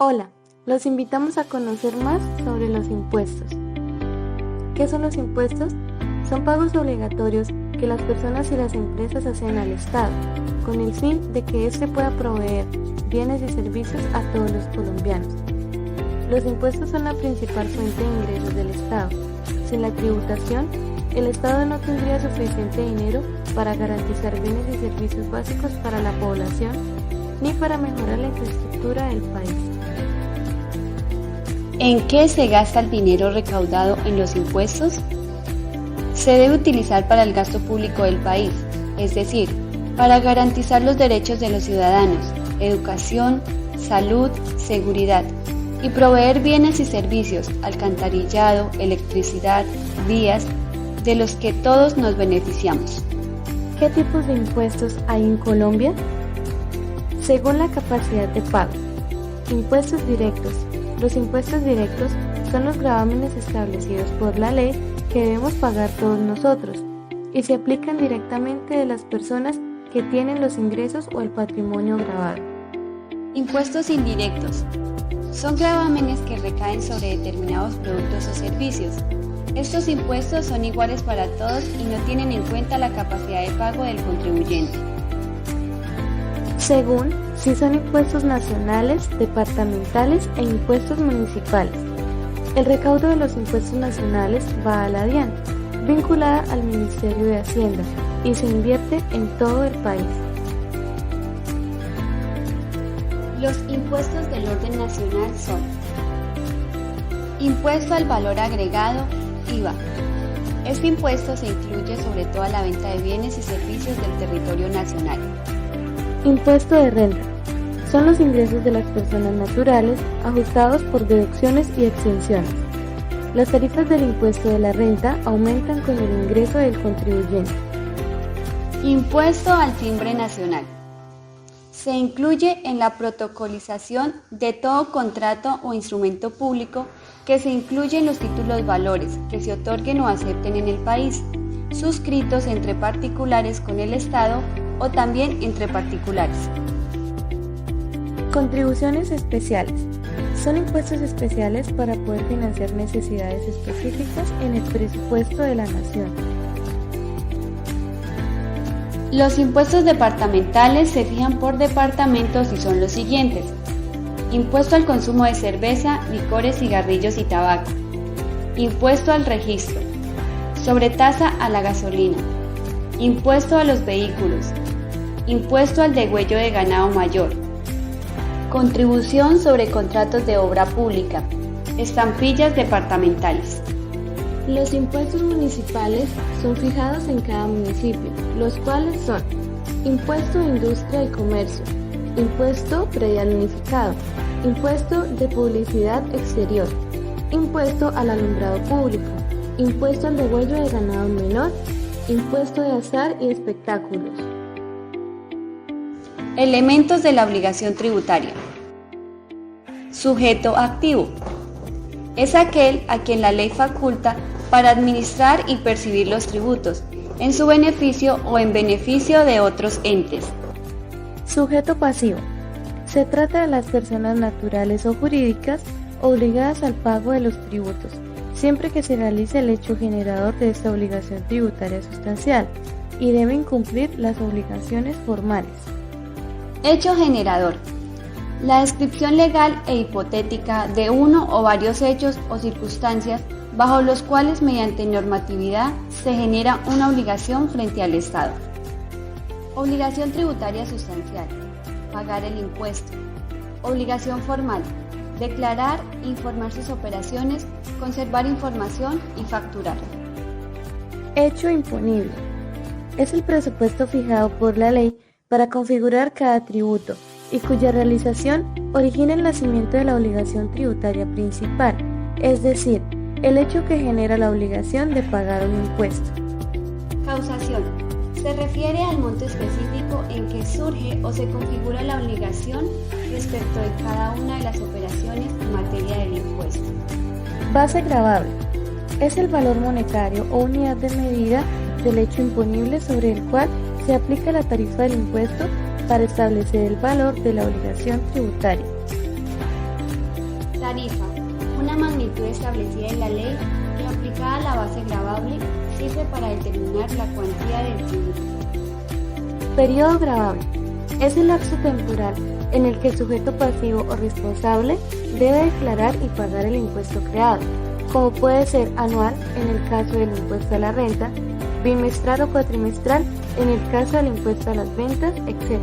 Hola, los invitamos a conocer más sobre los impuestos. ¿Qué son los impuestos? Son pagos obligatorios que las personas y las empresas hacen al Estado, con el fin de que éste pueda proveer bienes y servicios a todos los colombianos. Los impuestos son la principal fuente de ingresos del Estado. Sin la tributación, el Estado no tendría suficiente dinero para garantizar bienes y servicios básicos para la población, ni para mejorar la infraestructura del país. ¿En qué se gasta el dinero recaudado en los impuestos? Se debe utilizar para el gasto público del país, es decir, para garantizar los derechos de los ciudadanos, educación, salud, seguridad, y proveer bienes y servicios, alcantarillado, electricidad, vías, de los que todos nos beneficiamos. ¿Qué tipos de impuestos hay en Colombia? Según la capacidad de pago. Impuestos directos. Los impuestos directos son los gravámenes establecidos por la ley que debemos pagar todos nosotros y se aplican directamente de las personas que tienen los ingresos o el patrimonio gravado. Impuestos indirectos. Son gravámenes que recaen sobre determinados productos o servicios. Estos impuestos son iguales para todos y no tienen en cuenta la capacidad de pago del contribuyente. Según si son impuestos nacionales, departamentales e impuestos municipales. El recaudo de los impuestos nacionales va a la DIAN, vinculada al Ministerio de Hacienda, y se invierte en todo el país. Los impuestos del orden nacional son: Impuesto al valor agregado, IVA. Este impuesto se incluye sobre toda la venta de bienes y servicios del territorio nacional. Impuesto de renta. Son los ingresos de las personas naturales ajustados por deducciones y exenciones. Las tarifas del impuesto de la renta aumentan con el ingreso del contribuyente. Impuesto al timbre nacional. Se incluye en la protocolización de todo contrato o instrumento público que se incluye en los títulos valores que se otorguen o acepten en el país, suscritos entre particulares con el Estado o también entre particulares. Contribuciones especiales. Son impuestos especiales para poder financiar necesidades específicas en el presupuesto de la nación. Los impuestos departamentales se fijan por departamentos y son los siguientes: impuesto al consumo de cerveza, licores, cigarrillos y tabaco, impuesto al registro, sobretasa a la gasolina, impuesto a los vehículos, impuesto al degüello de ganado mayor, contribución sobre contratos de obra pública, estampillas departamentales. Los impuestos municipales son fijados en cada municipio, los cuales son: impuesto de industria y comercio, impuesto predial unificado, impuesto de publicidad exterior, impuesto al alumbrado público, impuesto al degüello de ganado menor, impuesto de azar y espectáculos. Elementos de la obligación tributaria. Sujeto activo. Es aquel a quien la ley faculta para administrar y percibir los tributos, en su beneficio o en beneficio de otros entes. Sujeto pasivo. Se trata de las personas naturales o jurídicas obligadas al pago de los tributos, siempre que se realice el hecho generador de esta obligación tributaria sustancial, y deben cumplir las obligaciones formales. Hecho generador. La descripción legal e hipotética de uno o varios hechos o circunstancias bajo los cuales mediante normatividad se genera una obligación frente al Estado. Obligación tributaria sustancial. Pagar el impuesto. Obligación formal. Declarar, informar sus operaciones, conservar información y facturar. Hecho imponible. Es el presupuesto fijado por la ley para configurar cada tributo y cuya realización origina el nacimiento de la obligación tributaria principal, es decir, el hecho que genera la obligación de pagar un impuesto. Causación. Se refiere al monto específico en que surge o se configura la obligación respecto de cada una de las operaciones en materia del impuesto. Base gravable. Es el valor monetario o unidad de medida del hecho imponible sobre el cual se aplica la tarifa del impuesto para establecer el valor de la obligación tributaria. Tarifa. Una magnitud establecida en la ley que aplicada a la base gravable sirve para determinar la cuantía del tributo. Periodo gravable. Es el lapso temporal en el que el sujeto pasivo o responsable debe declarar y pagar el impuesto creado, como puede ser anual en el caso del impuesto a la renta, bimestral o cuatrimestral en el caso del impuesto a las ventas, etc.